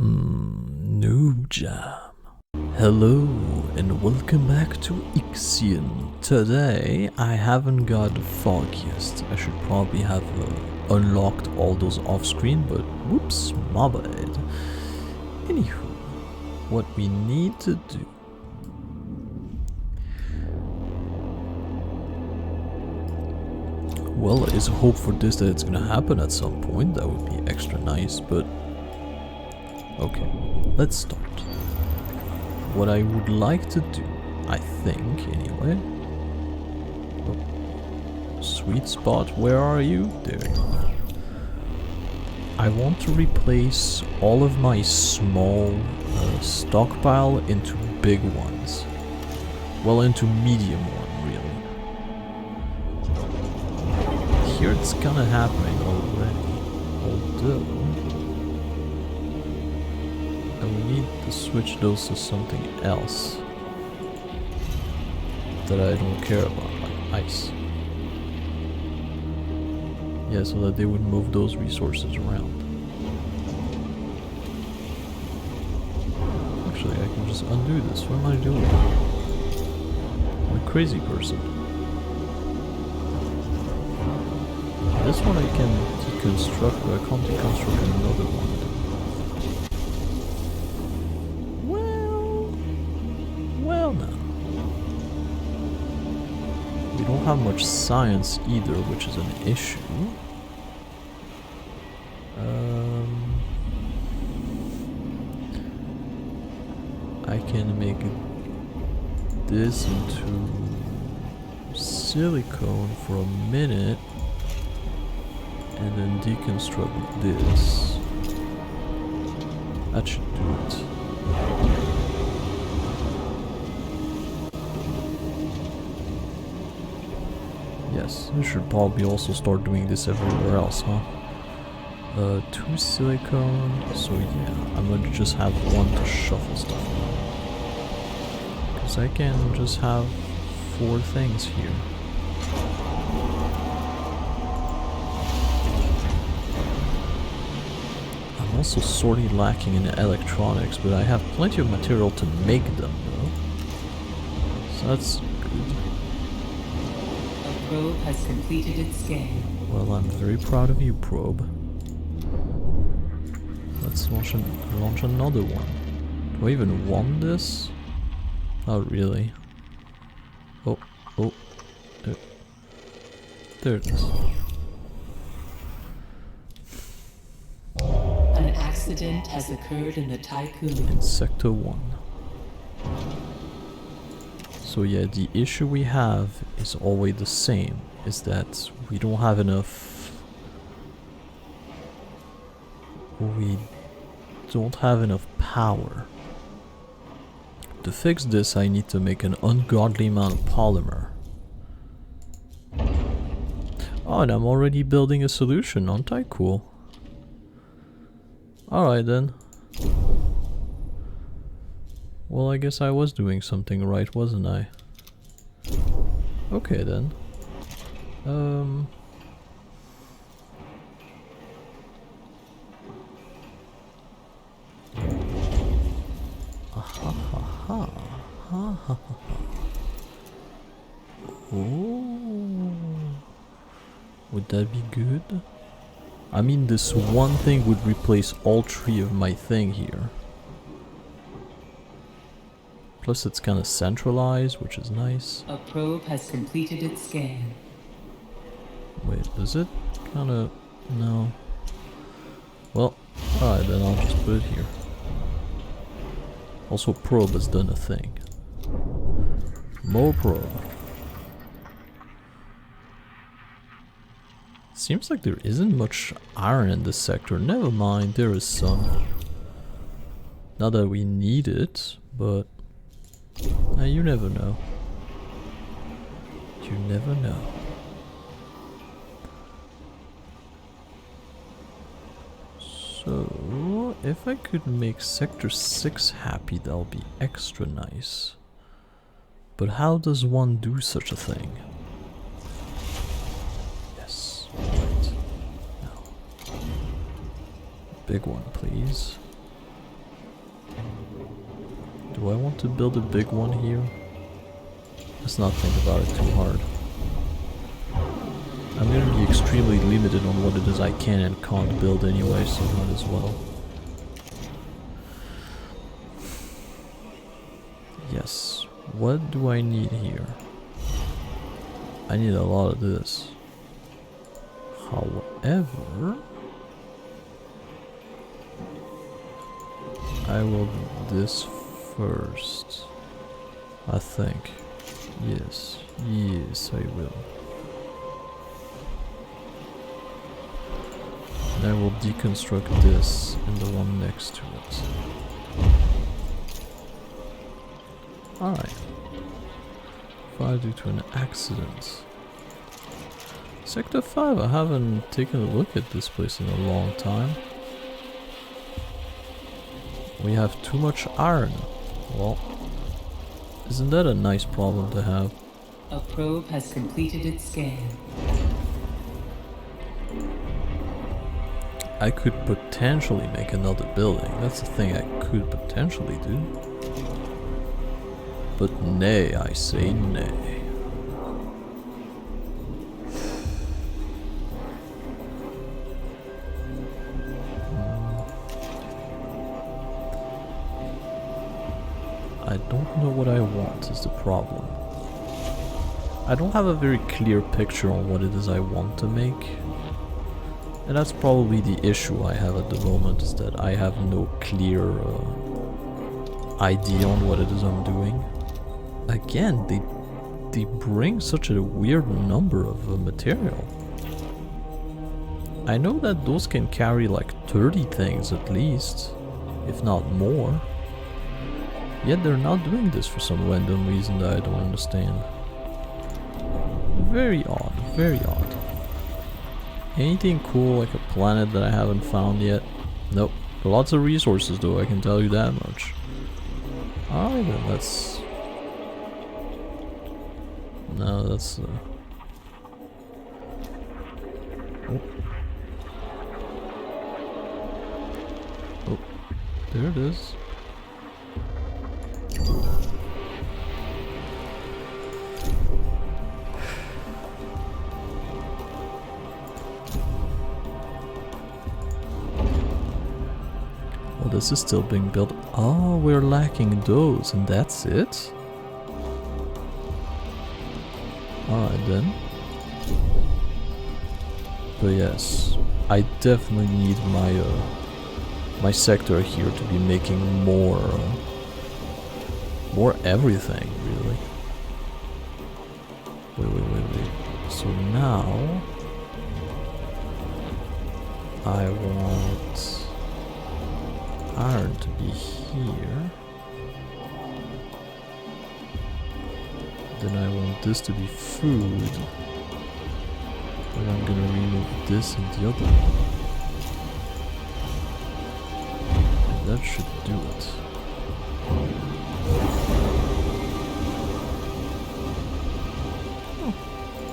Noob Jam. Hello and welcome back to IXION. Today I haven't got Foggiest. I should probably have unlocked all those off screen, but whoops, my bad. Anywho, what we need to do. Well, there's a hope for this that it's gonna happen at some point. That would be extra nice, but okay, let's start. What I would like to do, I think, anyway. Oh, sweet spot, where are you? There you are. I want to replace all of my small stockpile into big ones. Well, into medium one, really. Here it's kinda happening already, although I need to switch those to something else that I don't care about, like ice. Yeah, so that they would move those resources around. Actually, I can just undo this. What am I doing? I'm a crazy person. This one I can deconstruct, but I can't deconstruct another one. Well now. We don't have much science either, which is an issue. I can make this into silicone for a minute and then deconstruct this. That should do it. Yes, I should probably also start doing this everywhere else, huh? 2 silicone, so yeah, I'm gonna just have one to shuffle stuff around. Because I can just have 4 things here. I'm also sorely lacking in electronics, but I have plenty of material to make them, though. So that's good. Probe has completed its scan. Well, I'm very proud of you, Probe. Let's launch another one. Do I even want this? Not really. Oh, there it is. An accident has occurred in the Tiqqun. In Sector 1. So yeah, the issue we have is always the same, is that we don't have enough... We don't have enough power. To fix this, I need to make an ungodly amount of polymer. Oh, and I'm already building a solution, aren't I? Cool. Alright then. Well, I guess I was doing something right, wasn't I? Okay then. Oh, would that be good? I mean, this one thing would replace all 3 of my thing here. Plus it's kind of centralized, which is nice. A probe has completed its scan. Wait, does it kind of... No. Well, alright then, I'll just put it here. Also, probe has done a thing. More probe. Seems like there isn't much iron in this sector. Never mind, there is some. Not that we need it, but... you never know. You never know. So, if I could make Sector 6 happy, that'll be extra nice. But how does one do such a thing? Yes, right. No. Big one, please. Do I want to build a big one here? Let's not think about it too hard. I'm gonna be extremely limited on what it is I can and can't build anyway, so might as well. Yes. What do I need here? I need a lot of this. However, I will do this first. I think. Yes. Yes, I will. And I will deconstruct this and the one next to it. Alright. Fire due to an accident. Sector 5, I haven't taken a look at this place in a long time. We have too much iron. Well, isn't that a nice problem to have? A probe has completed its scan. I could potentially make another building. That's the thing I could potentially do. But nay, I say nay. I don't know what I want is the problem. I don't have a very clear picture on what it is I want to make. And that's probably the issue I have at the moment, is that I have no clear idea on what it is I'm doing. Again, they bring such a weird number of material. I know that those can carry like 30 things at least, if not more. Yet they're not doing this for some random reason that I don't understand. Very odd, very odd. Anything cool like a planet that I haven't found yet? Nope. Lots of resources though, I can tell you that much. Alright then, let's... No, that's... Oh. Oh, there it is. Oh, this is still being built. Oh, we're lacking those, and that's it? Alright then. But yes, I definitely need my my sector here to be making more everything, really. Wait. So now I want iron to be here. Then I want this to be food. But I'm gonna remove this and the other one. And that should do it. Oh,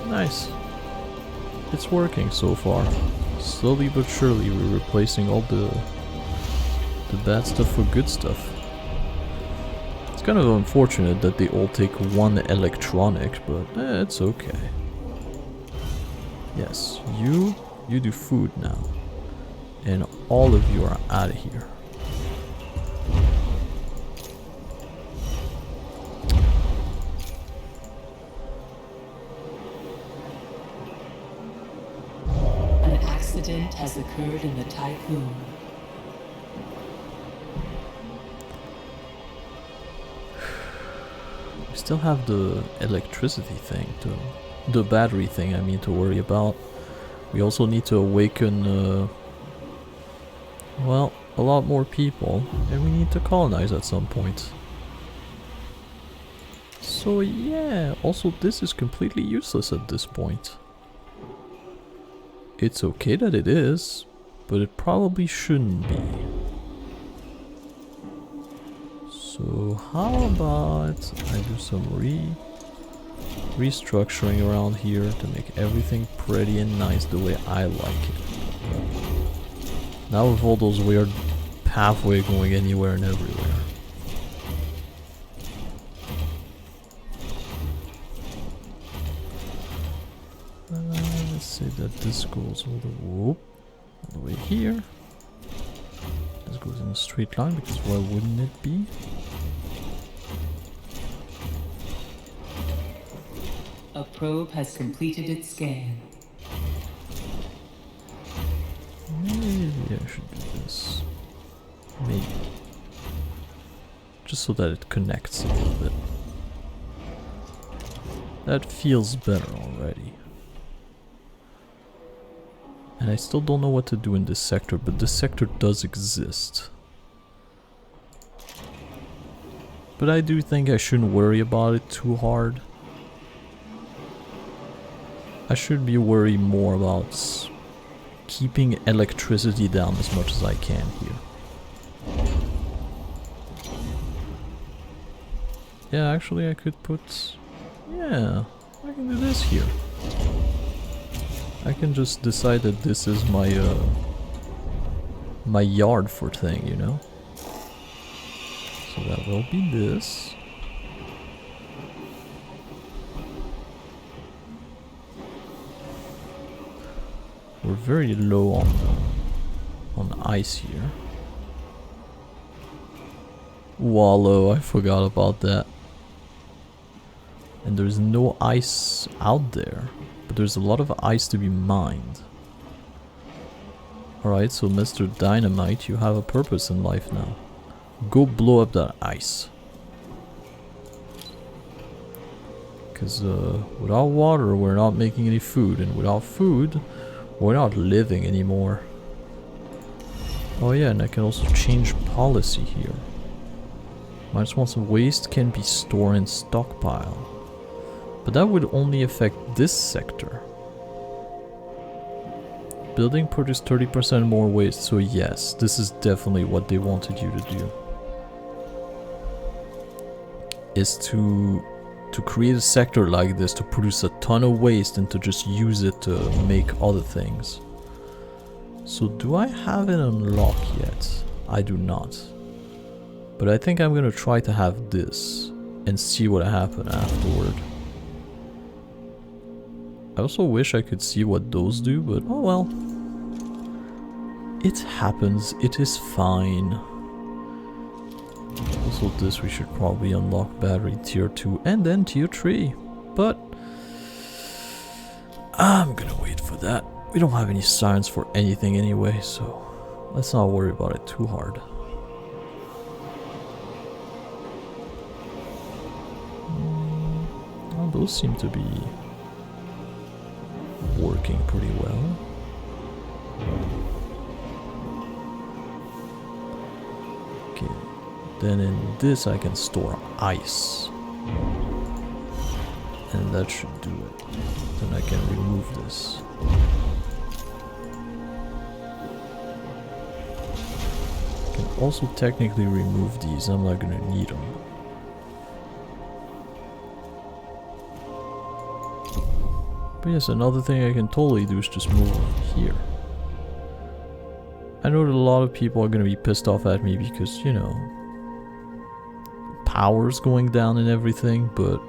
nice. It's working so far. Slowly but surely we're replacing all the bad stuff for good stuff. It's kind of unfortunate that they all take one electronic, but it's okay. Yes, you do food now. And all of you are out of here. An accident has occurred in the Tiqqun. We still have the electricity thing the battery thing, I mean, to worry about. We also need to awaken, well, a lot more people, and we need to colonize at some point. So yeah, also this is completely useless at this point. It's okay that it is, but it probably shouldn't be. So how about I do some restructuring around here to make everything pretty and nice the way I like it. Now with all those weird halfway going anywhere and everywhere. Let's say that this goes all the way here. This goes in a straight line because why wouldn't it be? A probe has completed its scan. Maybe I should do this. Maybe. Just so that it connects a little bit. That feels better already. And I still don't know what to do in this sector, but this sector does exist. But I do think I shouldn't worry about it too hard. I should be worried more about keeping electricity down as much as I can here. Yeah, actually I could put... Yeah, I can do this here. I can just decide that this is my my yard for thing, you know? So that will be this. We're very low on ice here. Wallow, I forgot about that. And there's no ice out there, but there's a lot of ice to be mined. Alright, so Mr. Dynamite, you have a purpose in life now. Go blow up that ice. Because without water, we're not making any food, and without food, we're not living anymore. Oh yeah, and I can also change policy here. -1 waste can be stored in stockpile. But that would only affect this sector. Building produced 30% more waste, so yes, this is definitely what they wanted you to do. Is to create a sector like this, to produce a ton of waste and to just use it to make other things. So do I have it unlocked yet? I do not. But I think I'm gonna try to have this and see what happens afterward. I also wish I could see what those do, but oh well. It happens, it is fine. Also this we should probably unlock battery tier 2 and then tier 3. But I'm gonna wait for that. We don't have any science for anything anyway, so let's not worry about it too hard. Well, those seem to be working pretty well. Okay, then in this I can store ice. And that should do it. Then I can remove this. I can also technically remove these, I'm not gonna need them. But yes, another thing I can totally do is just move here. I know that a lot of people are gonna be pissed off at me because, you know, power's going down and everything, but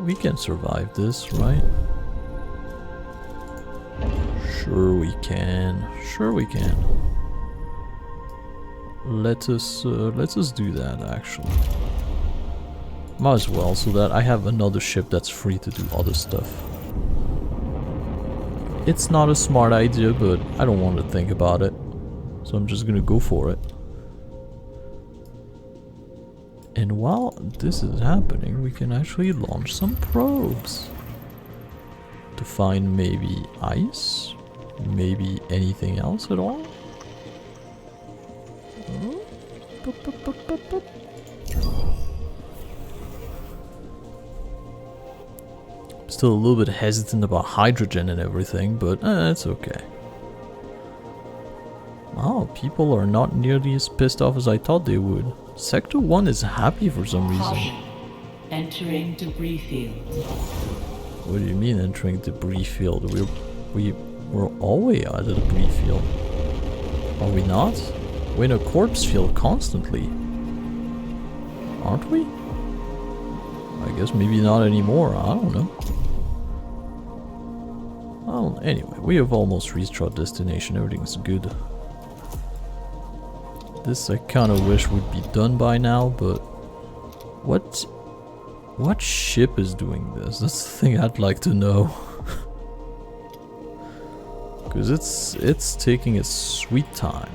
we can survive this, right? Sure we can. Sure we can. Let us do that actually. Might as well, so that I have another ship that's free to do other stuff. It's not a smart idea, but I don't want to think about it. So I'm just gonna go for it. And while this is happening, we can actually launch some probes. To find maybe ice? Maybe anything else at all? Oh. Boop, boop, boop, boop, boop. Still a little bit hesitant about hydrogen and everything, but it's okay. Wow, people are not nearly as pissed off as I thought they would. Sector 1 is happy for some reason. Caution. Entering debris field. What do you mean entering debris field? We're all the way out of the debris field. Are we not? We're in a corpse field constantly. Aren't we? I guess maybe not anymore, I don't know. Well, anyway, we have almost reached our destination, everything's good. This I kinda wish would be done by now, but... What ship is doing this? That's the thing I'd like to know. Because it's taking its sweet time.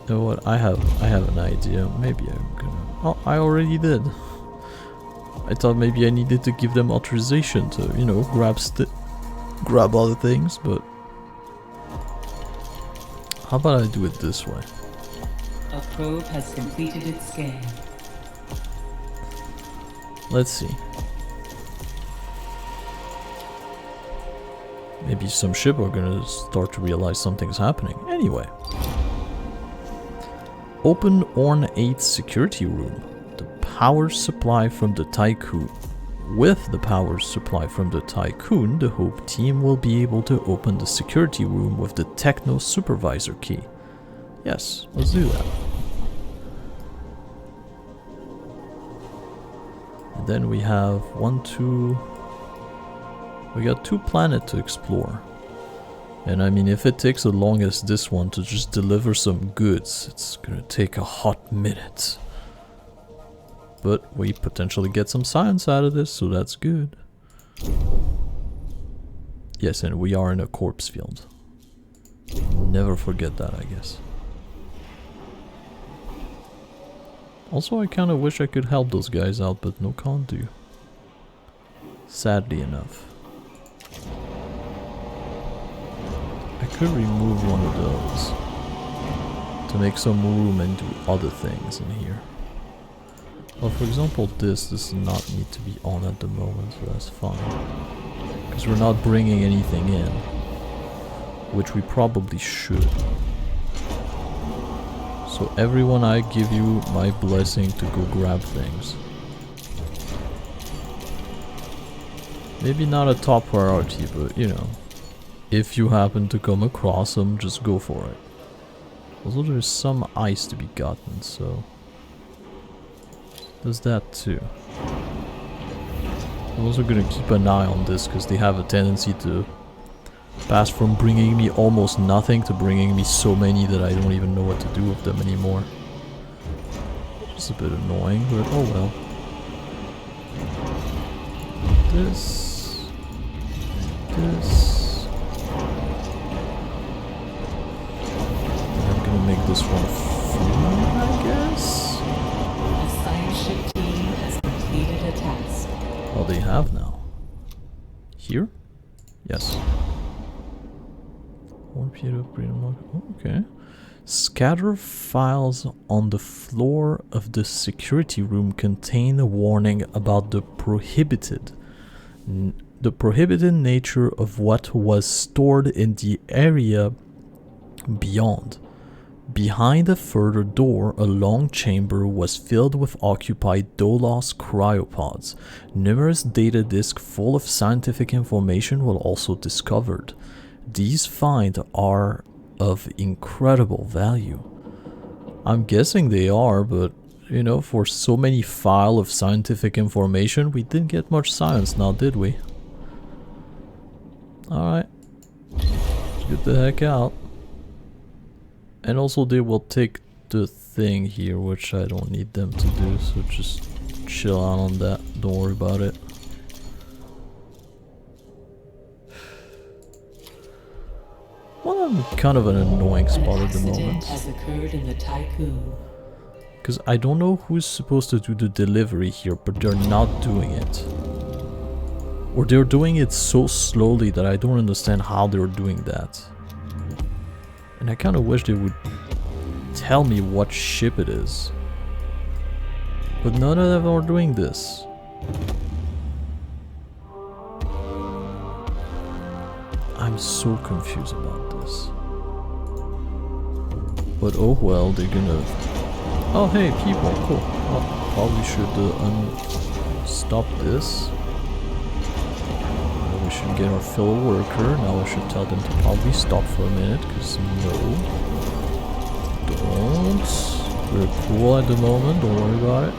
You know what, I have an idea. Maybe I'm gonna... Oh, I already did. I thought maybe I needed to give them authorization to, you know, grab other things, but... How about I do it this way? A probe has completed its scan. Let's see. Maybe some ship are gonna start to realize something's happening. Anyway. Open ornate security room. The power supply from the Tiqqun. With the power supply from the Tiqqun, the Hope team will be able to open the security room with the Techno Supervisor key. Yes, let's do that. And then we have we got 2 planets to explore. And I mean, if it takes as long as this one to just deliver some goods, it's gonna take a hot minute. But we potentially get some science out of this, so that's good. Yes, and we are in a corpse field. Never forget that, I guess. Also, I kinda wish I could help those guys out, but no can't do. Sadly enough. I could remove one of those to make some room and do other things in here. Well, for example, this does not need to be on at the moment, so that's fine. Because we're not bringing anything in, which we probably should. So everyone, I give you my blessing to go grab things. Maybe not a top priority, but you know, if you happen to come across them, just go for it. Also, there's some ice to be gotten, so there's that too. I'm also gonna keep an eye on this because they have a tendency to pass from bringing me almost nothing to bringing me so many that I don't even know what to do with them anymore. It's a bit annoying, but oh well. This. I'm gonna make this one food, I guess? The science ship team has completed a task. Oh, they have now. Here? Yes. One period of freedom. Okay. Scatter files on the floor of the security room contain a warning about the prohibited nature of what was stored in the area beyond. Behind a further door, a long chamber was filled with occupied Dolos cryopods. Numerous data disks full of scientific information were also discovered. These finds are of incredible value. I'm guessing they are, but you know, for so many files of scientific information, we didn't get much science now, did we? Alright. Let's get the heck out. And also they will take the thing here, which I don't need them to do, so just chill out on that. Don't worry about it. Well, I'm kind of an annoying spot at the moment. Has occurred in the Tiqqun. Because I don't know who's supposed to do the delivery here, but they're not doing it. Or they're doing it so slowly that I don't understand how they're doing that. And I kind of wish they would tell me what ship it is. But none of them are doing this. I'm so confused about this. But oh well, they're gonna... Oh hey, people, cool. Well, probably should stop this. We should get our fellow worker. Now I should tell them to probably stop for a minute, because no. Don't. We're cool at the moment, don't worry about it.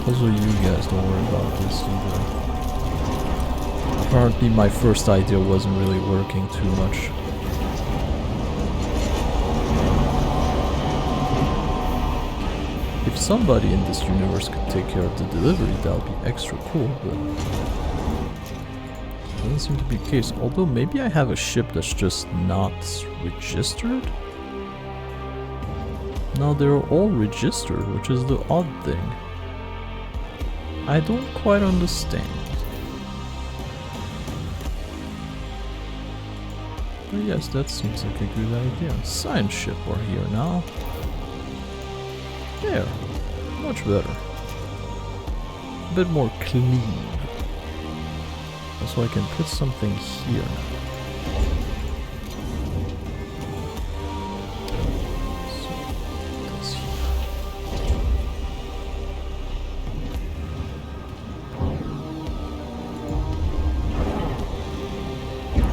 Also you guys, don't worry about this either. Apparently my first idea wasn't really working too much. If somebody in this universe could take care of the delivery, that would be extra cool, but doesn't seem to be the case. Although maybe I have a ship that's just not registered? No, they're all registered, which is the odd thing. I don't quite understand. But yes, that seems like a good idea. Science ship are here now. There, much better. A bit more clean. Also, I can put something here now. So, that's here.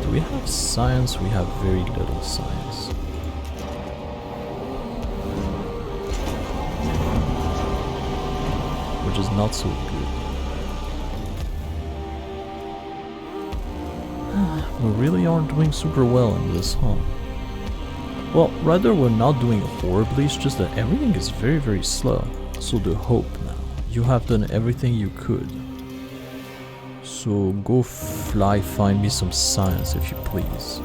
Do we have science? We have very little science. Which is not so good. We really aren't doing super well in this, huh? Well, rather we're not doing horribly, it's just that everything is very, very slow. So the hope now. You have done everything you could. So go fly find me some science if you please.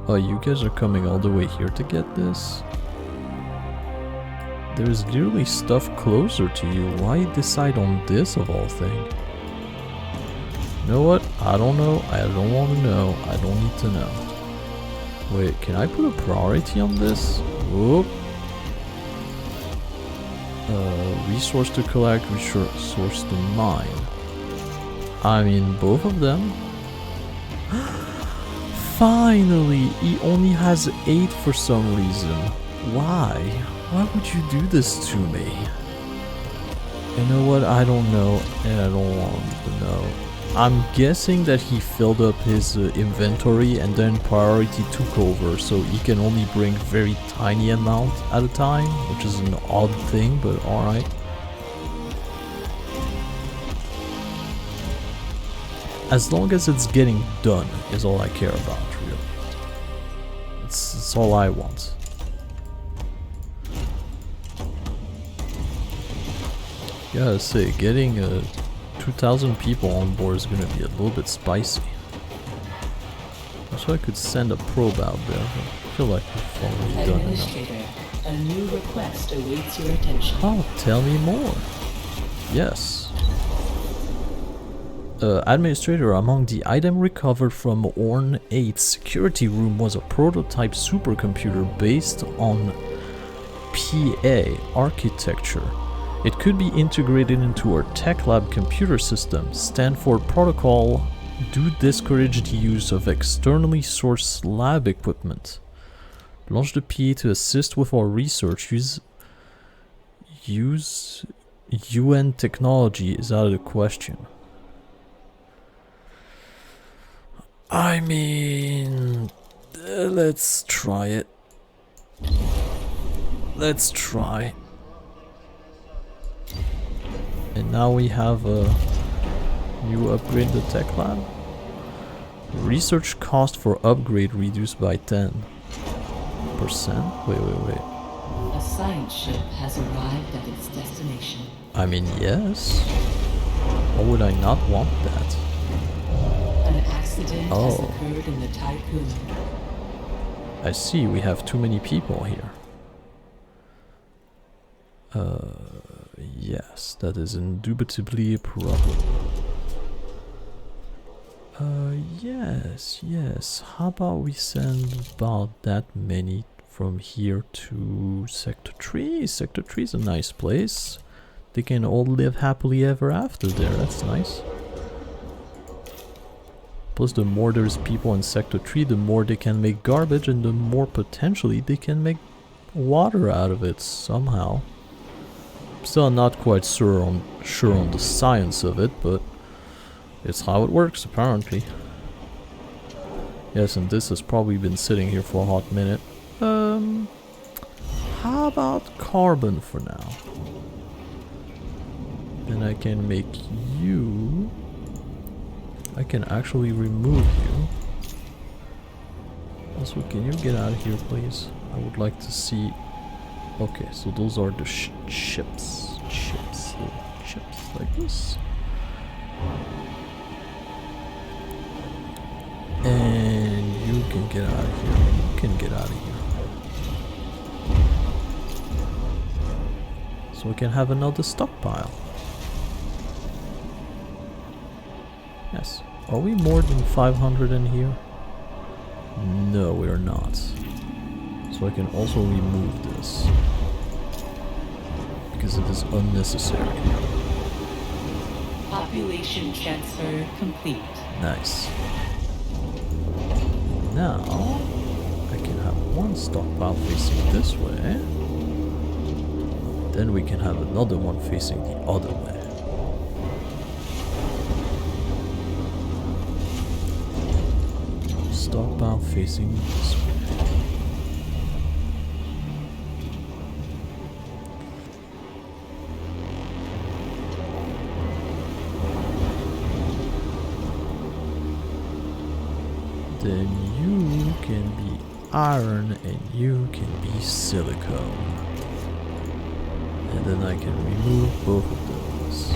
Oh, you guys are coming all the way here to get this? There's literally stuff closer to you. Why decide on this of all things? You know what? I don't know. I don't want to know. I don't need to know. Wait, can I put a priority on this? Whoop. Resource to collect, resource to mine. I mean, both of them. Finally! He only has 8 for some reason. Why? Why would you do this to me? You know what? I don't know, and I don't want to know. I'm guessing that he filled up his inventory and then priority took over, so he can only bring very tiny amount at a time, which is an odd thing, but alright. As long as it's getting done is all I care about, really. It's all I want. Gotta say, getting 2,000 people on board is gonna be a little bit spicy. So I could send a probe out there, but I feel like we've already done enough. A new request awaits your attention. Oh, tell me more. Yes. Administrator, among the item recovered from Orn 8's security room was a prototype supercomputer based on PA architecture. It could be integrated into our tech lab computer system. Stanford Protocol do discourage the use of externally sourced lab equipment. Launch the PA to assist with our research. Use UN technology is out of the question. I mean, let's try it. Let's try. And now we have a new upgrade the tech lab. Research cost for upgrade reduced by 10%. Wait. A science ship has arrived at its destination. I mean, yes. Why would I not want that? An accident has occurred in the Tiqqun. I see, we have too many people here. Yes, that is indubitably a problem. Yes. How about we send about that many from here to Sector 3? Sector 3 is a nice place. They can all live happily ever after there, that's nice. Plus, the more there's people in Sector 3, the more they can make garbage, and the more potentially they can make water out of it somehow. Still not quite sure on the science of it, but it's how it works apparently. Yes, and this has probably been sitting here for a hot minute. How about carbon for now? Then I can make you... I can actually remove you. Also, can you get out of here, please? I would like to see... Okay, so those are the chips. Little chips like this. And you can get out of here. You can get out of here. So we can have another stockpile. Yes. Are we more than 500 in here? No, we are not. So I can also remove this. Because it is unnecessary. Population transfer complete. Nice. Now, I can have one stockpile facing this way. Then we can have another one facing the other way. Stockpile facing this way. Then you can be iron and you can be silicone. And then I can remove both of those.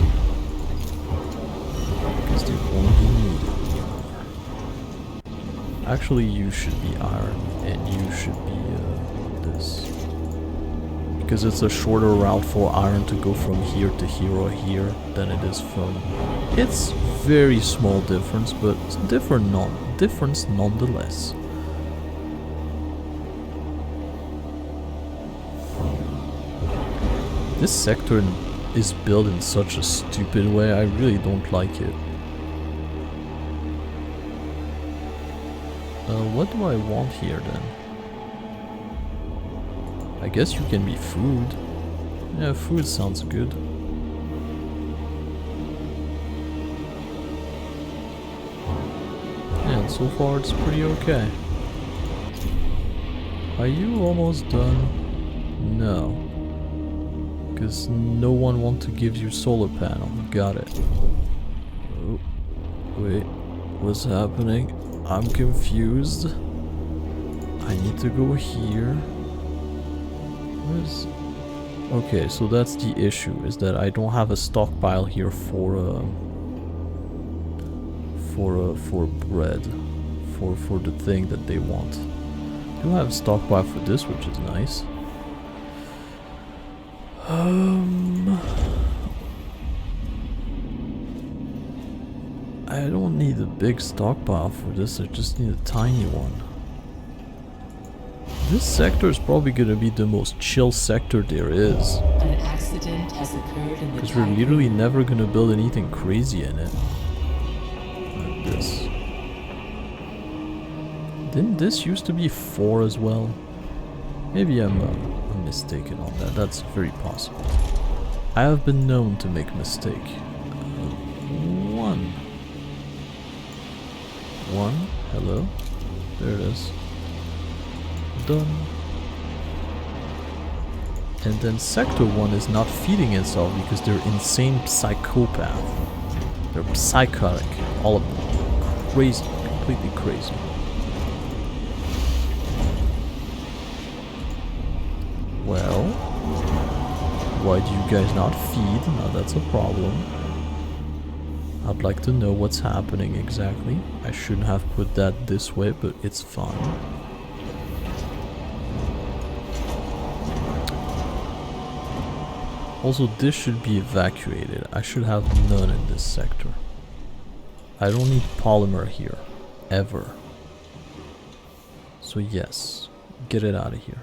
Because they won't be needed anymore. Actually, you should be iron and you should be this. Because it's a shorter route for iron to go from here to here or here than it is from... It's very small difference, but it's difference nonetheless. This sector is built in such a stupid way, I really don't like it. What do I want here then? I guess you can be food. Yeah, food sounds good. And so far it's pretty okay. Are you almost done? No. Because no one wants to give you solar panel. Got it. Oh, wait. What's happening? I'm confused. I need to go here. Where's... Okay, so that's the issue, is that I don't have a stockpile here for bread. For the thing that they want. I do have a stockpile for this, which is nice. I don't need a big stockpile for this, I just need a tiny one. This sector is probably gonna be the most chill sector there is. An accident has occurred in the because we're literally never gonna build anything crazy in it. Like this. Didn't this used to be 4 as well? Maybe I'm mistaken on that, that's very possible. I have been known to make mistake. 1. Hello? There it is. Done. And then sector 1 is not feeding itself because they're insane psychopath. They're psychotic, all of them. Crazy, completely crazy. Well, why do you guys not feed? Now that's a problem. I'd like to know what's happening exactly. I shouldn't have put that this way, but it's fine. Also, this should be evacuated. I should have none in this sector. I don't need polymer here. Ever. So yes, get it out of here.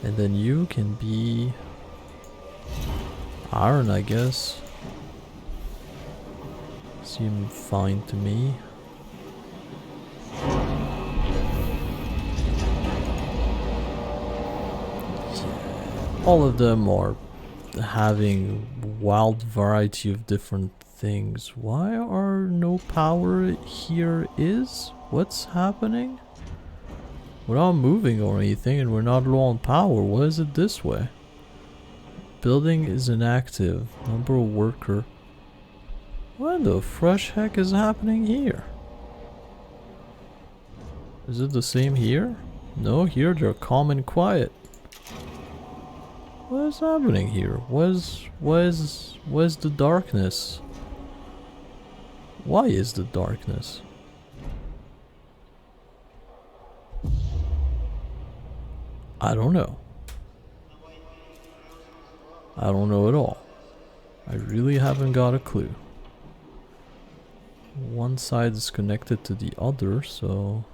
And then you can be iron, I guess. Seem fine to me. all of them are having wild variety of different things. Why are no power here is? What's happening? We're not moving or anything and we're not low on power. Why is it this way? Building is inactive. Number of worker. What the fresh heck is happening here? Is it the same here? No, here they're calm and quiet. What is happening here? Where's the darkness? Why is the darkness? I don't know. I don't know at all. I really haven't got a clue. One side is connected to the other, so...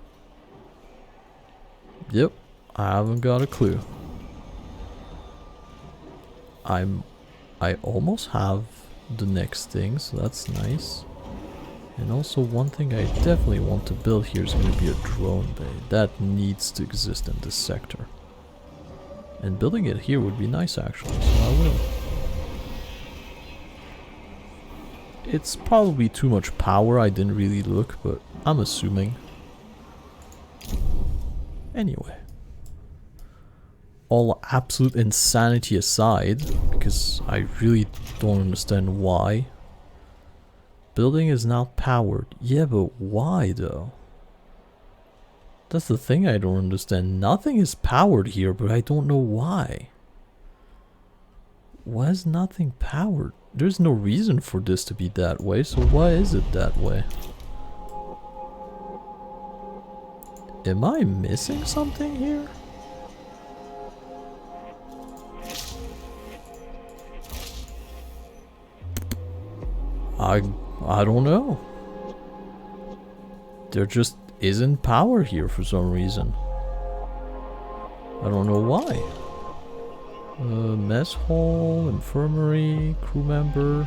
Yep, I haven't got a clue. I almost have the next thing, so that's nice. And also one thing I definitely want to build here is going to be a drone bay. That needs to exist in this sector. And building it here would be nice actually, so I will. It's probably too much power, I didn't really look, but I'm assuming. Anyway. All absolute insanity aside, because I really don't understand why. Building is not powered. Yeah, but why though? That's the thing I don't understand. Nothing is powered here, but I don't know why. Why is nothing powered? There's no reason for this to be that way, so why is it that way? Am I missing something here? I don't know. There just isn't power here for some reason. I don't know why. Mess hall, infirmary, crew member.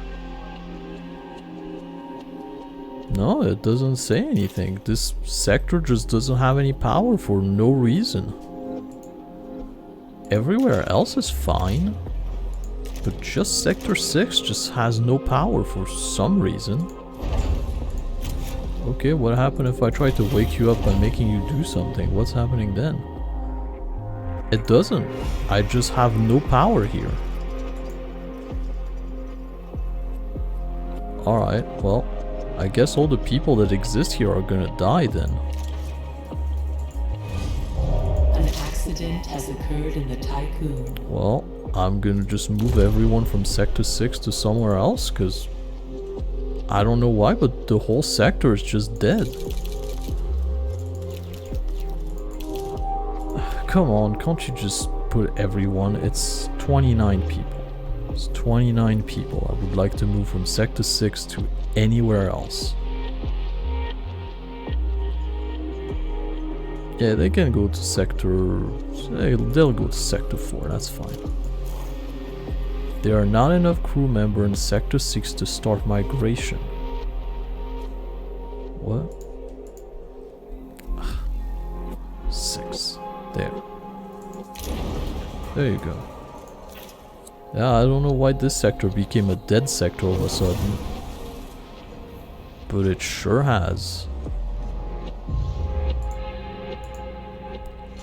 No, it doesn't say anything. This sector just doesn't have any power for no reason. Everywhere else is fine. But just Sector 6 just has no power for some reason. Okay, what happened if I try to wake you up by making you do something? What's happening then? It doesn't. I just have no power here. Alright, well, I guess all the people that exist here are gonna die then. An accident has occurred in the Tiqqun. Well, I'm gonna just move everyone from Sector 6 to somewhere else, because I don't know why, but the whole sector is just dead. Come on, can't you just put everyone? It's 29 people. It's 29 people. I would like to move from Sector 6 to anywhere else. Yeah, they can go to Sector... They'll go to Sector 4, that's fine. There are not enough crew members in Sector 6 to start migration. What? 6. There. There you go. Yeah, I don't know why this sector became a dead sector all of a sudden. But it sure has.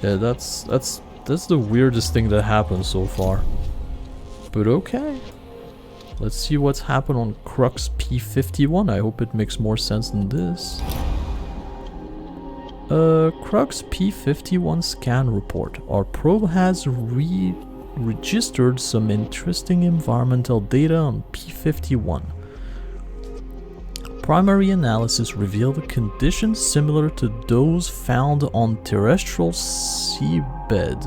Yeah, that's the weirdest thing that happened so far. But okay. Let's see what's happened on Crux P51. I hope it makes more sense than this. Crux P51 scan report. Our probe has registered some interesting environmental data on P51. Primary analysis revealed conditions similar to those found on terrestrial seabed.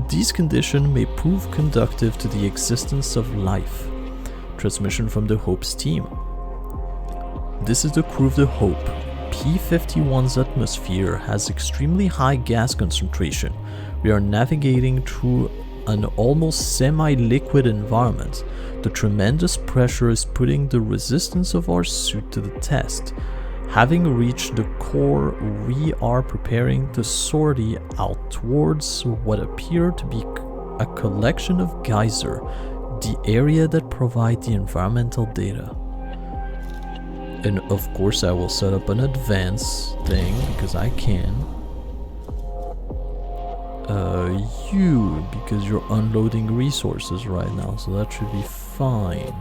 These conditions may prove conducive to the existence of life. Transmission from the Hope's team. This is the crew of the Hope. P51's atmosphere has extremely high gas concentration. We are navigating through an almost semi-liquid environment. The tremendous pressure is putting the resistance of our suit to the test. Having reached the core, we are preparing the sortie out towards what appear to be a collection of geyser, the area that provide the environmental data. And of course I will set up an advance thing because I can. You, because you're unloading resources right now, so that should be fine.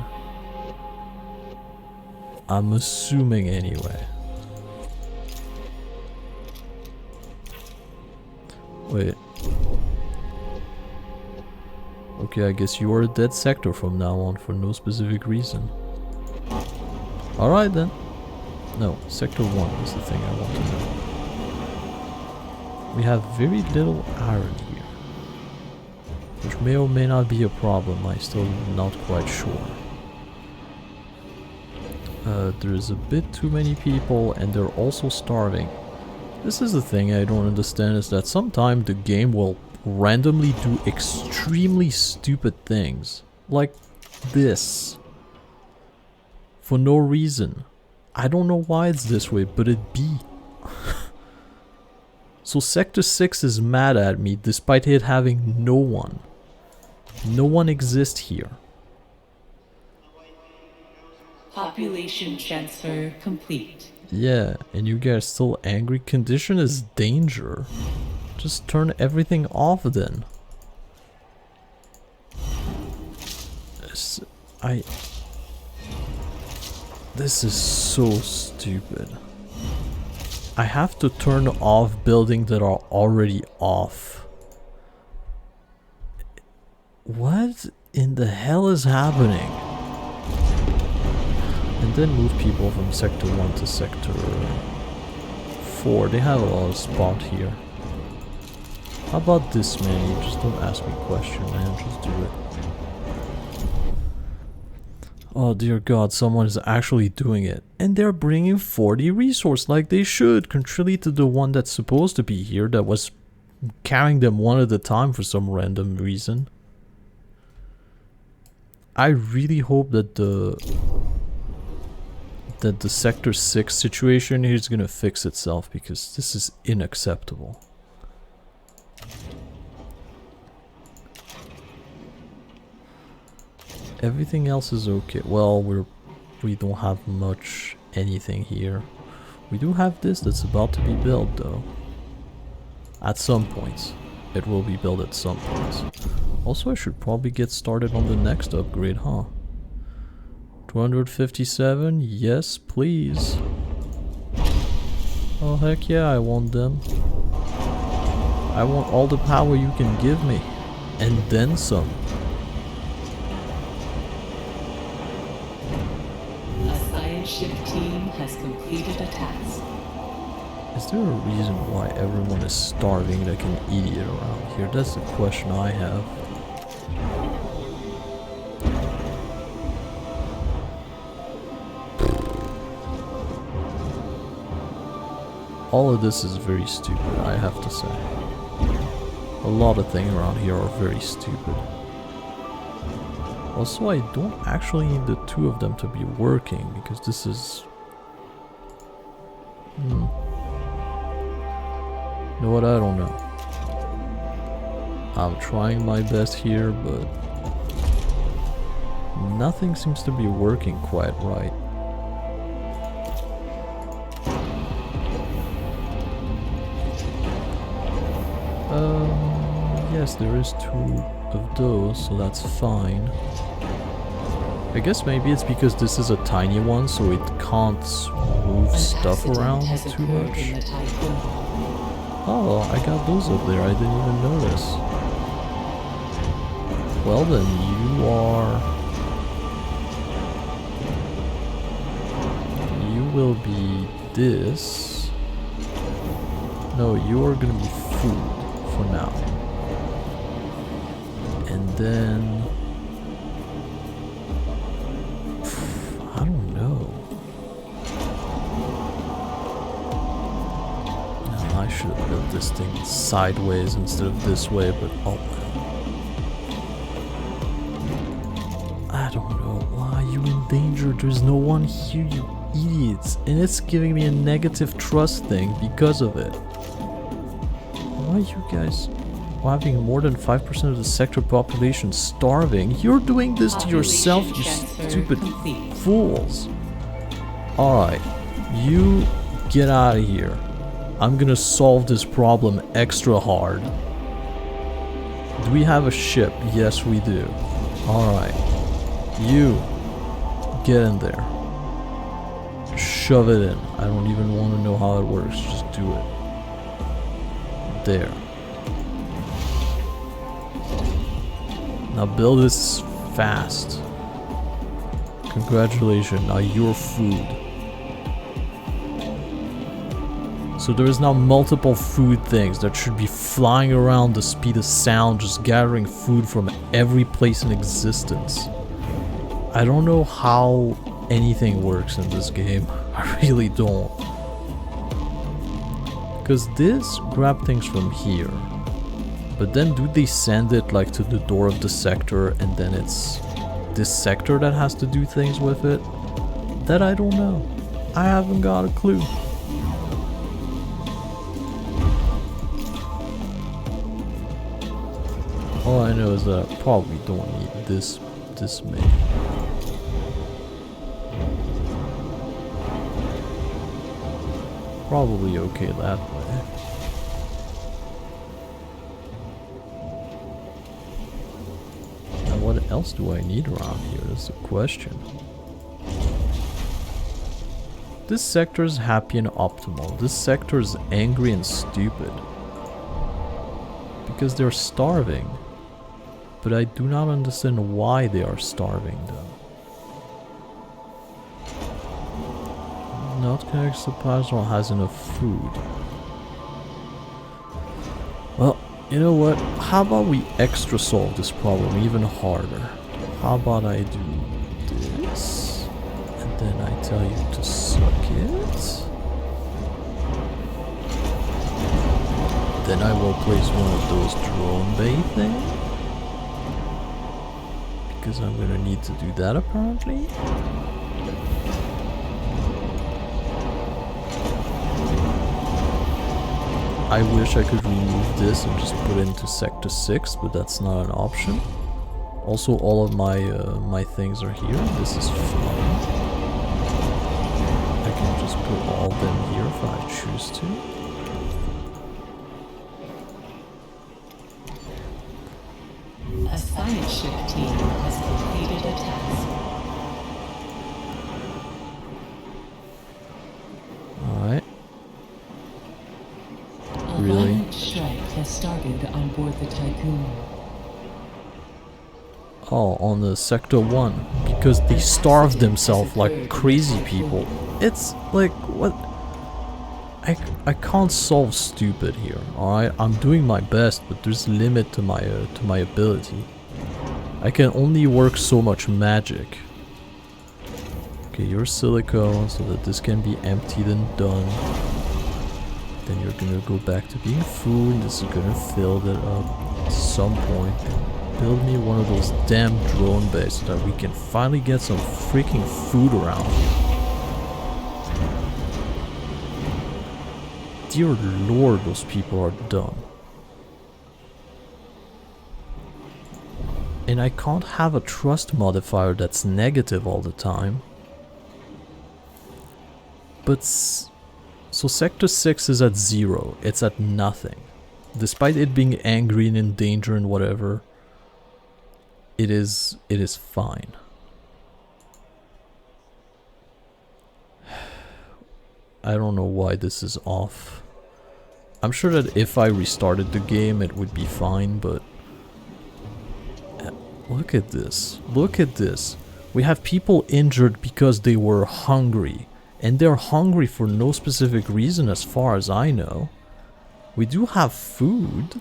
I'm assuming anyway. Wait. Okay, I guess you are a dead sector from now on for no specific reason. Alright then. No, sector 1 is the thing I want to know. We have very little iron here, which may or may not be a problem. I'm still not quite sure. There's a bit too many people and they're also starving. This is the thing I don't understand, is that sometimes the game will randomly do extremely stupid things. Like this. For no reason. I don't know why it's this way, but it be. So Sector 6 is mad at me despite it having no one. No one exists here. Population transfer complete. Yeah, and you guys still angry? Condition is danger. Just turn everything off then. This is so stupid. I have to turn off buildings that are already off. What in the hell is happening? And then move people from sector 1 to sector 4. They have a lot of spot here. How about this, man? You just don't ask me questions, man. Just do it. Oh dear god, someone is actually doing it. And they're bringing 40 resources like they should, contrary to the one that's supposed to be here that was carrying them one at a time for some random reason. I really hope that the sector 6 situation here is gonna fix itself, because this is unacceptable. Everything else is okay. Well, we don't have much anything here. We do have this that's about to be built though. At some points. It will be built at some points. Also, I should probably get started on the next upgrade, huh? 257, yes please. Oh heck yeah, I want them. I want all the power you can give me. And then some. Ship team has completed a task. Is there a reason why everyone is starving like an idiot around here? That's the question I have. All of this is very stupid, I have to say. A lot of things around here are very stupid. Also, I don't actually need the two of them to be working, because this is... You know what, I don't know. I'm trying my best here, but... nothing seems to be working quite right. Yes, there is two of those, so that's fine. I guess maybe it's because this is a tiny one, so it can't move stuff around too much. Oh, I got those up there, I didn't even notice. Well then, you are... you will be this. No, you are gonna be food for now. And then... I don't know. No, I should have built this thing sideways instead of this way, but oh well. I don't know. Why are you in danger? There's no one here, you idiots, and it's giving me a negative trust thing because of it. Why are you guys having more than 5% of the sector population starving? You're doing this to yourself, you stupid fools. Alright, you get out of here. I'm gonna solve this problem extra hard. Do we have a ship? Yes, we do. Alright. You get in there. Shove it in. I don't even want to know how it works. Just do it. There. Now build this fast. Congratulations. Now you're food. So there is now multiple food things that should be flying around the speed of sound, just gathering food from every place in existence. I don't know how anything works in this game. I really don't. Because this grab things from here. But then do they send it like to the door of the sector and then it's this sector that has to do things with it? That I don't know. I haven't got a clue. All I know is that I probably don't need this many. Probably okay that way. And what else do I need around here? That's the question. This sector is happy and optimal. This sector is angry and stupid. Because they're starving. But I do not understand why they are starving though. Not connected supplies or has enough food. Well, you know what? How about we extra solve this problem even harder? How about I do this? And then I tell you to suck it. Then I will place one of those drone bay things. Because I'm gonna need to do that apparently. I wish I could remove this and just put it into sector 6, but that's not an option. Also, all of my things are here. This is fine. I can just put all of them here if I choose to. A science ship team has completed a task. Alright. A Really? violent strike has started on board the Tiqqun. Oh, on the sector 1. Because they starved themselves like crazy people. It's like, what? I can't solve stupid here, alright? I'm doing my best, but there's a limit to my ability. I can only work so much magic. Okay, you're silicone, so that this can be emptied and done. Then you're gonna go back to being food. This is gonna fill that up at some point. Build me one of those damn drone bays so that we can finally get some freaking food around here. Dear Lord, those people are dumb. And I can't have a trust modifier that's negative all the time. But so sector 6 is at 0. It's at nothing. Despite it being angry and in danger and whatever, it is fine. I don't know why this is off. I'm sure that if I restarted the game it would be fine, but look at this. Look at this. We have people injured because they were hungry. And they're hungry for no specific reason as far as I know. We do have food.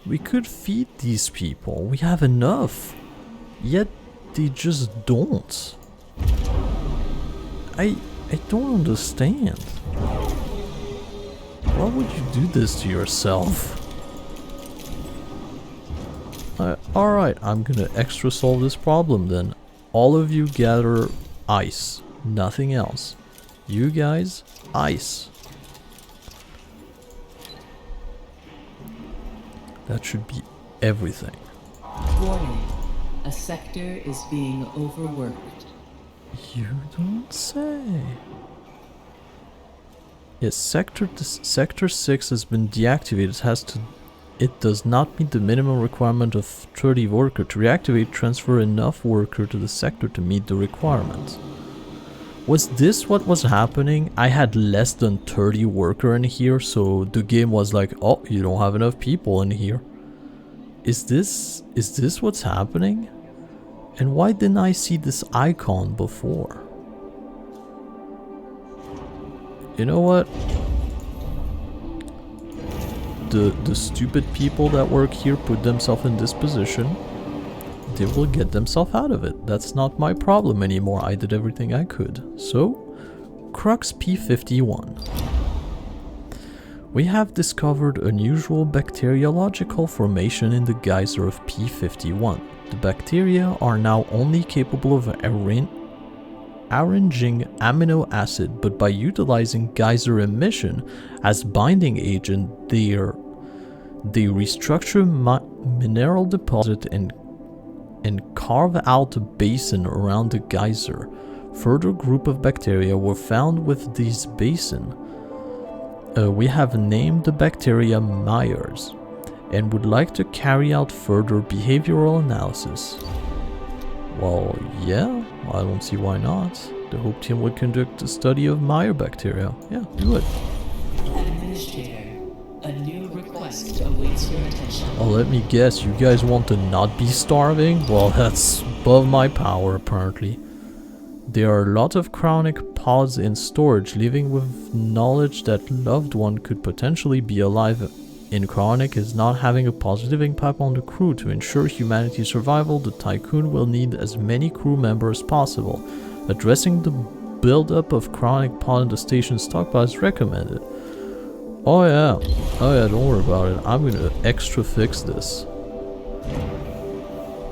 We could feed these people. We have enough. Yet they just don't. I don't understand. Why would you do this to yourself? Alright, I'm gonna extra solve this problem then. All of you gather ice. Nothing else. You guys, ice. That should be everything. Warning. A sector is being overworked. You don't say. Yes, sector 6 has been deactivated. It does not meet the minimum requirement of 30 worker. To reactivate, transfer enough worker to the sector to meet the requirement. Was this what was happening? I had less than 30 worker in here, so the game was like, oh, you don't have enough people in here. Is this what's happening? And why didn't I see this icon before? You know what? The stupid people that work here put themselves in this position. They will get themselves out of it. That's not my problem anymore. I did everything I could. So, Crux P51. We have discovered unusual bacteriological formation in the geyser of P51. The bacteria are now only capable of arranging amino acid, but by utilizing geyser emission as binding agent, they restructure mineral deposit and carve out a basin around the geyser. Further group of bacteria were found with these basin. We have named the bacteria Myers and would like to carry out further behavioral analysis. Well, yeah, I don't see why not. The Hope team would conduct a study of Meyer bacteria. Yeah, do it. Administrator, a new request awaits your attention. Oh, let me guess, you guys want to not be starving? Well, that's above my power, apparently. There are a lot of chronic pods in storage, leaving with knowledge that loved one could potentially be alive. In chronic is not having a positive impact on the crew. To ensure humanity's survival, the Tiqqun will need as many crew members as possible. Addressing the buildup of chronic pod in the station's stockpile is recommended. Oh yeah, don't worry about it. I'm gonna extra fix this.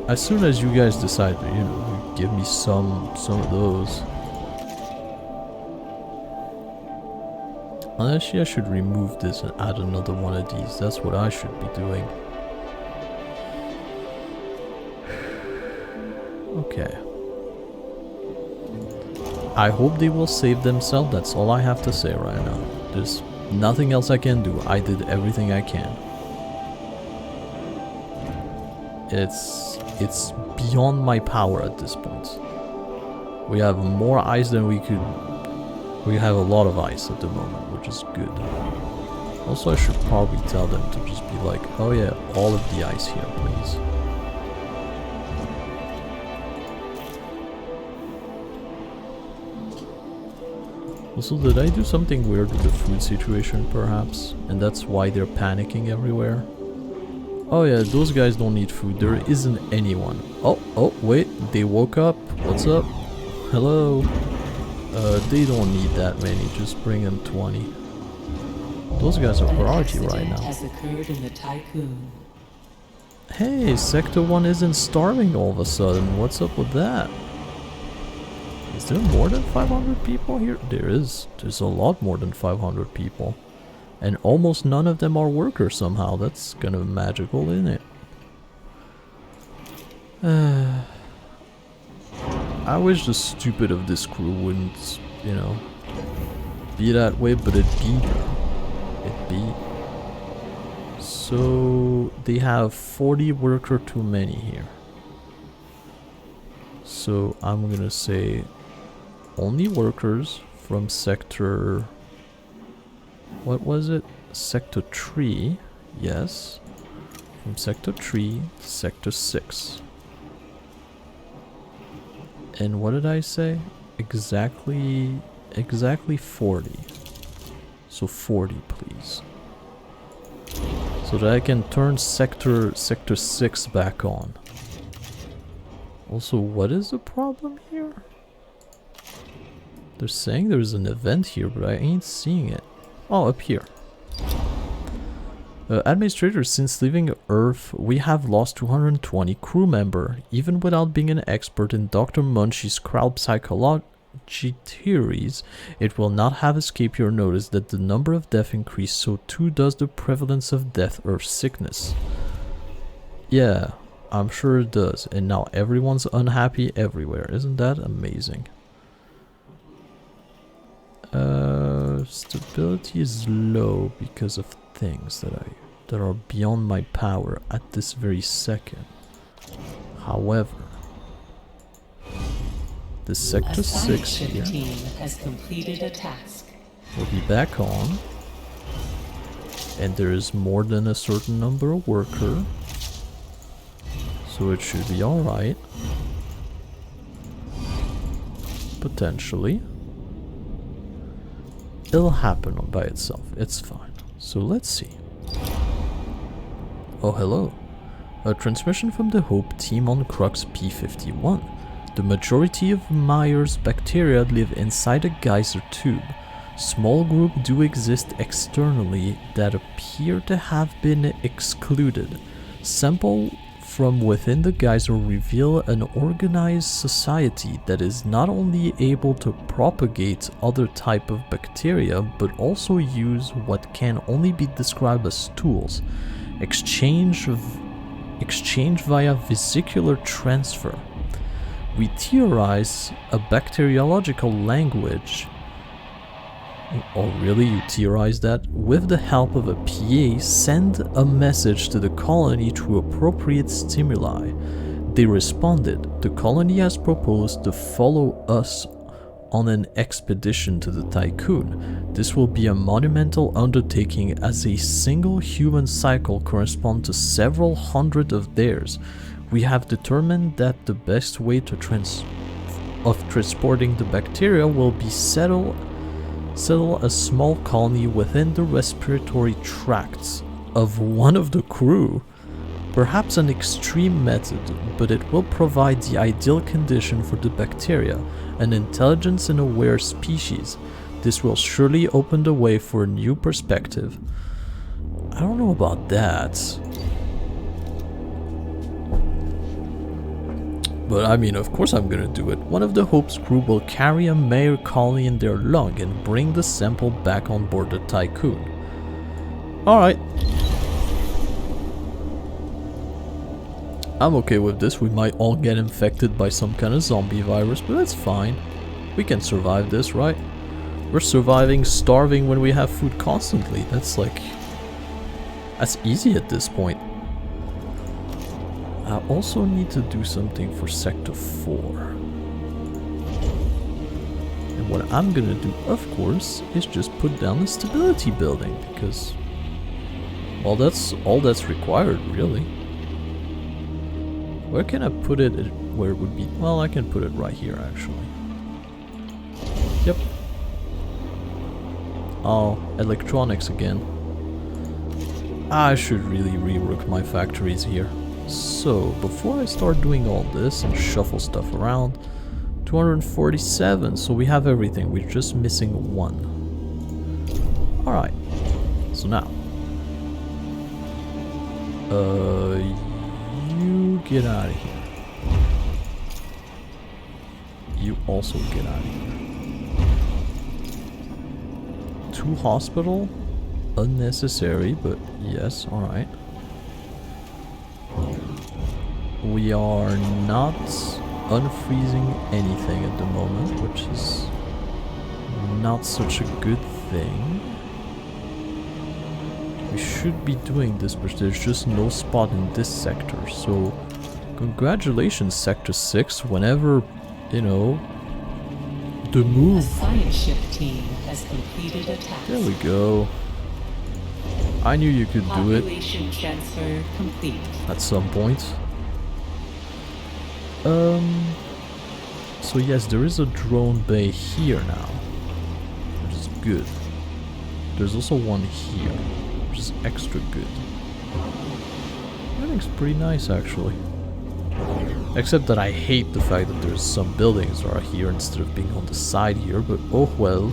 As soon as you guys decide to, you know, give me some of those. Actually, I should remove this and add another one of these. That's what I should be doing. Okay. I hope they will save themselves. That's all I have to say right now. There's nothing else I can do. I did everything I can. It's beyond my power at this point. We have more ice than we could. We have a lot of ice at the moment, which is good. Also, I should probably tell them to just be like, oh yeah, all of the ice here, please. Also, did I do something weird with the food situation, perhaps? And that's why they're panicking everywhere? Oh yeah, those guys don't need food. There isn't anyone. Oh, wait, they woke up. What's up? Hello? They don't need that many. Just bring them 20. Those guys are priority right now. Has occurred in the Tiqqun. Hey, Sector 1 isn't starving all of a sudden. What's up with that? Is there more than 500 people here? There is. There's a lot more than 500 people. And almost none of them are workers somehow. That's kind of magical, isn't it? I wish the stupid of this crew wouldn't, you know, be that way, but it be. So they have 40 worker too many here. So I'm gonna say only workers from sector, what was it? Sector 3, yes. From sector 3 to sector 6. And what did I say? Exactly 40. So 40, please. So that I can turn sector 6 back on. Also, what is the problem here? They're saying there's an event here, but I ain't seeing it. Oh, up here. Administrator, since leaving Earth, we have lost 220 crew member. Even without being an expert in Dr. Munchie's crowd theories, it will not have escaped your notice that the number of death increase, so too does the prevalence of death or sickness. Yeah, I'm sure it does, and now everyone's unhappy everywhere. Isn't that amazing? Stability is low because of things that are beyond my power at this very second. However, the Sector 6 here has completed a task. will be back on, and there is more than a certain number of workers, so it should be alright. Potentially. It'll happen by itself, it's fine. So let's see. Oh, hello. A transmission from the Hope team on Crux P51. The majority of Meyer's bacteria live inside a geyser tube. Small groups do exist externally that appear to have been excluded. Sample from within the geyser reveal an organized society that is not only able to propagate other type of bacteria, but also use what can only be described as tools. Exchange via vesicular transfer. We theorize a bacteriological language. Oh really, you theorize that? With the help of a PA, send a message to the colony through appropriate stimuli. They responded. The colony has proposed to follow us on an expedition to the Tiqqun. This will be a monumental undertaking as a single human cycle corresponds to several hundred of theirs. We have determined that the best way to transporting the bacteria will be settle a small colony within the respiratory tracts of one of the crew. Perhaps an extreme method, but it will provide the ideal condition for the bacteria, an intelligent and aware species. This will surely open the way for a new perspective. I don't know about that. But I mean, of course I'm gonna do it. One of the Hope's crew will carry a Meyer colony in their lung and bring the sample back on board the Tiqqun. Alright. I'm okay with this. We might all get infected by some kind of zombie virus, but that's fine. We can survive this, right? We're surviving starving when we have food constantly. That's easy at this point. I also need to do something for Sector 4. And what I'm gonna do, of course, is just put down the stability building, because, well, that's all that's required, really. Where can I put it where it would be? Well, I can put it right here, actually. Yep. Oh, electronics again. I should really rework my factories here. So, before I start doing all this and shuffle stuff around, 247, so we have everything, we're just missing one. Alright, so now, you get out of here. You also get out of here. 2 hospital, unnecessary, but yes, alright. We are not unfreezing anything at the moment, which is not such a good thing. We should be doing this, but there's just no spot in this sector, so congratulations Sector 6, whenever, you know, the move. A science ship team has completed a task. There we go. I knew you could do it. Population transfer complete. At some point. So yes, there is a drone bay here now, which is good. There's also one here, which is extra good. Everything's pretty nice, actually. Except that I hate the fact that there's some buildings that are here instead of being on the side here, but oh well.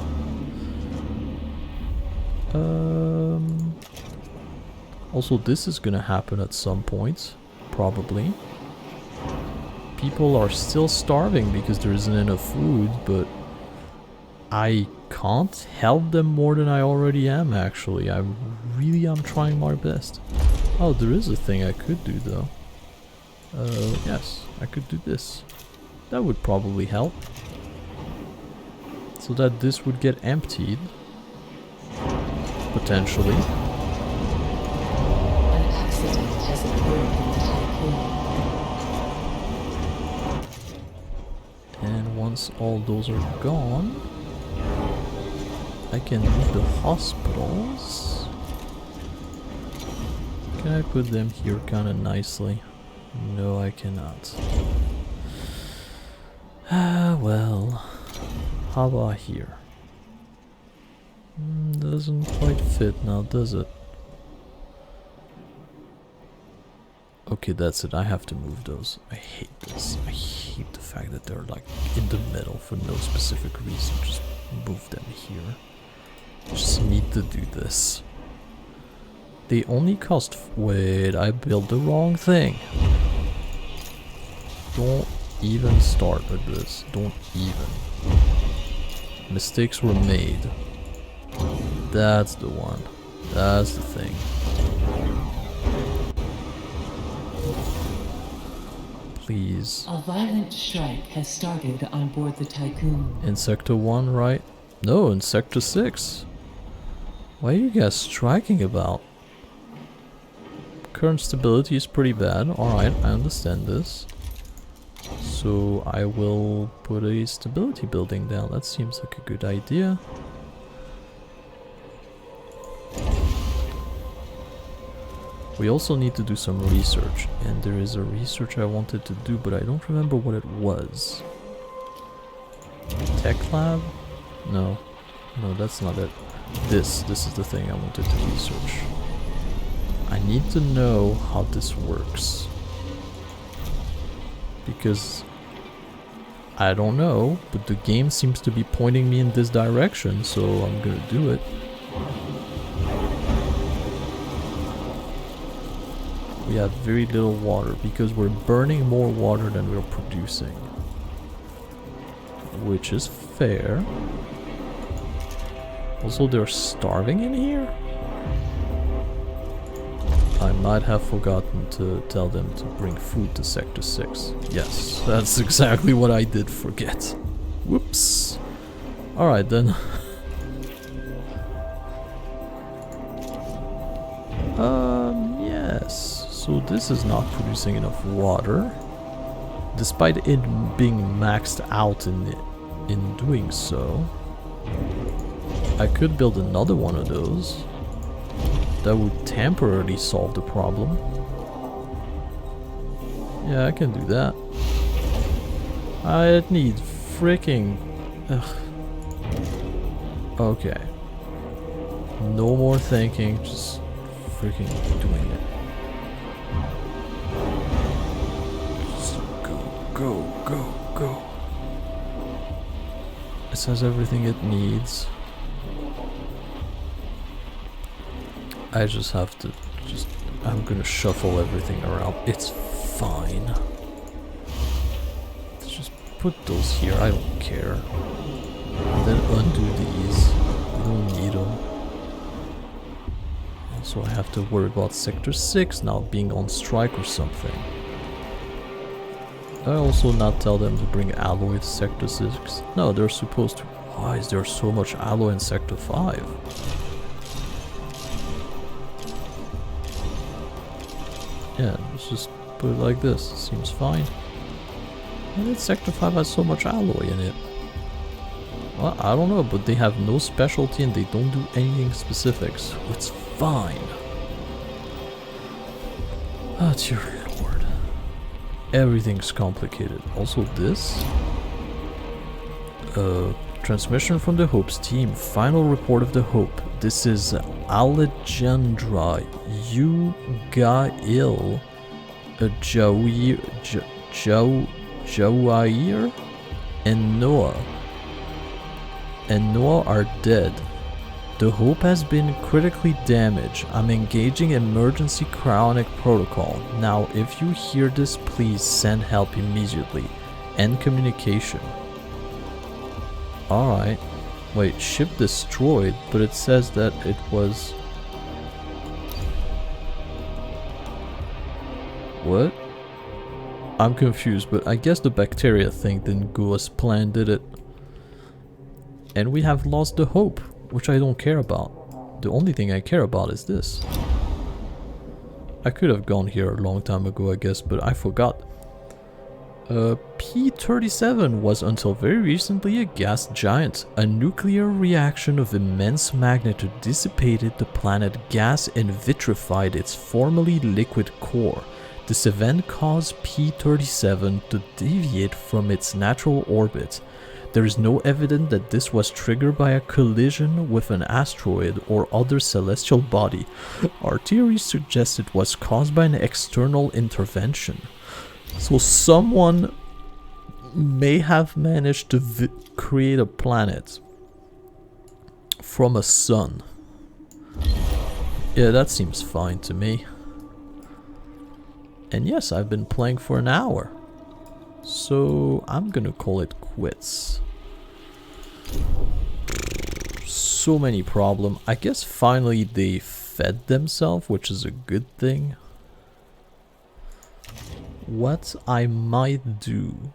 Also, this is gonna happen at some point, probably. People are still starving because there isn't enough food, but I can't help them more than I already am, actually. I really am trying my best. Oh, there is a thing I could do, though. Yes, I could do this. That would probably help. So that this would get emptied. Potentially. An accident has occurred in the Tiqqun. And once all those are gone, I can leave the hospitals. Can I put them here kind of nicely? No, I cannot. Ah, well. How about here? Doesn't quite fit now, does it? Okay, that's it. I have to move those. I hate this. I hate the fact that they're like in the middle for no specific reason. Just move them here. Just need to do this. They only cost... Wait, I built the wrong thing. Don't even start with this. Don't even. Mistakes were made. That's the one. That's the thing. Please. A violent strike has started on board the Tiqqun. In Sector 1, right? No, in Sector 6. What are you guys striking about? Current stability is pretty bad. Alright, I understand this. So I will put a stability building down. That seems like a good idea. We also need to do some research, and there is a research I wanted to do, but I don't remember what it was. Tech lab? No. No, that's not it. This is the thing I wanted to research. I need to know how this works. Because I don't know, but the game seems to be pointing me in this direction, so I'm gonna do it. We have very little water because we're burning more water than we're producing. Which is fair. Also, they're starving in here? I might have forgotten to tell them to bring food to Sector 6. Yes, that's exactly what I did forget. Whoops. Alright then. Yes. So this is not producing enough water. Despite it being maxed out in doing so. I could build another one of those. That would temporarily solve the problem. Yeah, I can do that. I need freaking... Ugh. Okay. No more thinking, just freaking doing it. Just go, go. It has everything it needs. I just have to I'm gonna shuffle everything around. It's fine. Let's just put those here, I don't care. And then undo these. We don't need them. Also, I have to worry about Sector 6 now being on strike or something. I also not tell them to bring alloy to Sector 6. No, they're supposed to. Why is there so much alloy in Sector 5? Yeah, let's just put it like this. It seems fine. Why did Sector 5 has so much alloy in it? Well, I don't know, but they have no specialty and they don't do anything specific, so it's fine. Oh, dear lord. Everything's complicated. Also this? Transmission from the Hope's team. Final report of the Hope. This is Alejandra, Ugail, Jawair, and Noah. And Noah are dead. The Hope has been critically damaged. I'm engaging emergency cryonic protocol. Now, if you hear this, please send help immediately. End communication. Alright. Wait, ship destroyed, but it says that it was... What? I'm confused, but I guess the bacteria thing didn't go as planned, did it? And we have lost the hope, which I don't care about. The only thing I care about is this. I could have gone here a long time ago, I guess, but I forgot. P-37 was until very recently a gas giant. A nuclear reaction of immense magnitude dissipated the planet gas and vitrified its formerly liquid core. This event caused P-37 to deviate from its natural orbit. There is no evidence that this was triggered by a collision with an asteroid or other celestial body. Our theory suggests it was caused by an external intervention. So someone may have managed to create a planet from a sun. Yeah, that seems fine to me. And yes, I've been playing for an hour. So I'm gonna call it quits. So many problems. I guess finally they fed themselves, which is a good thing. What I might do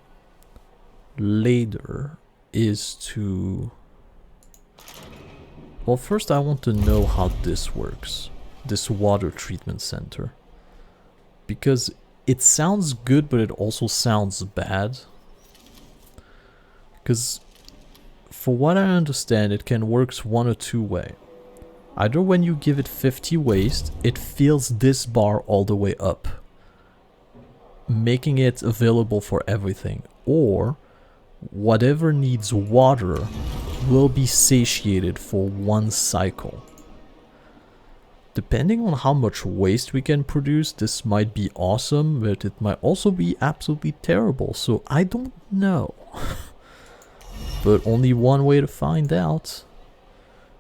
later is to... Well, first I want to know how this works. This water treatment center. Because it sounds good, but it also sounds bad. Because for what I understand, it can work one or two ways. Either when you give it 50 waste, it fills this bar all the way up, making it available for everything, or whatever needs water will be satiated for one cycle. Depending on how much waste we can produce, this might be awesome, but it might also be absolutely terrible, so I don't know. But only one way to find out.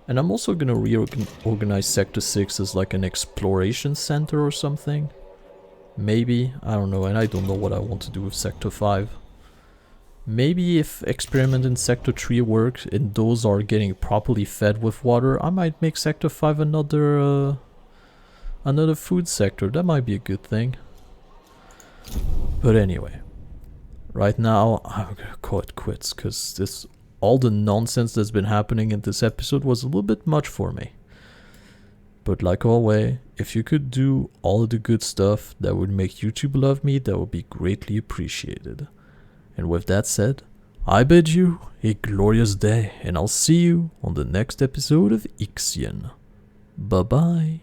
And I'm also gonna reorganize Sector 6 as like an exploration center or something. Maybe, I don't know, and I don't know what I want to do with Sector 5. Maybe if experiment in Sector 3 works and those are getting properly fed with water, I might make Sector 5 another food sector. That might be a good thing. But anyway, right now I'm gonna call it quits, because all the nonsense that's been happening in this episode was a little bit much for me. But like always, if you could do all of the good stuff that would make YouTube love me, that would be greatly appreciated. And with that said, I bid you a glorious day, and I'll see you on the next episode of IXION. Bye bye.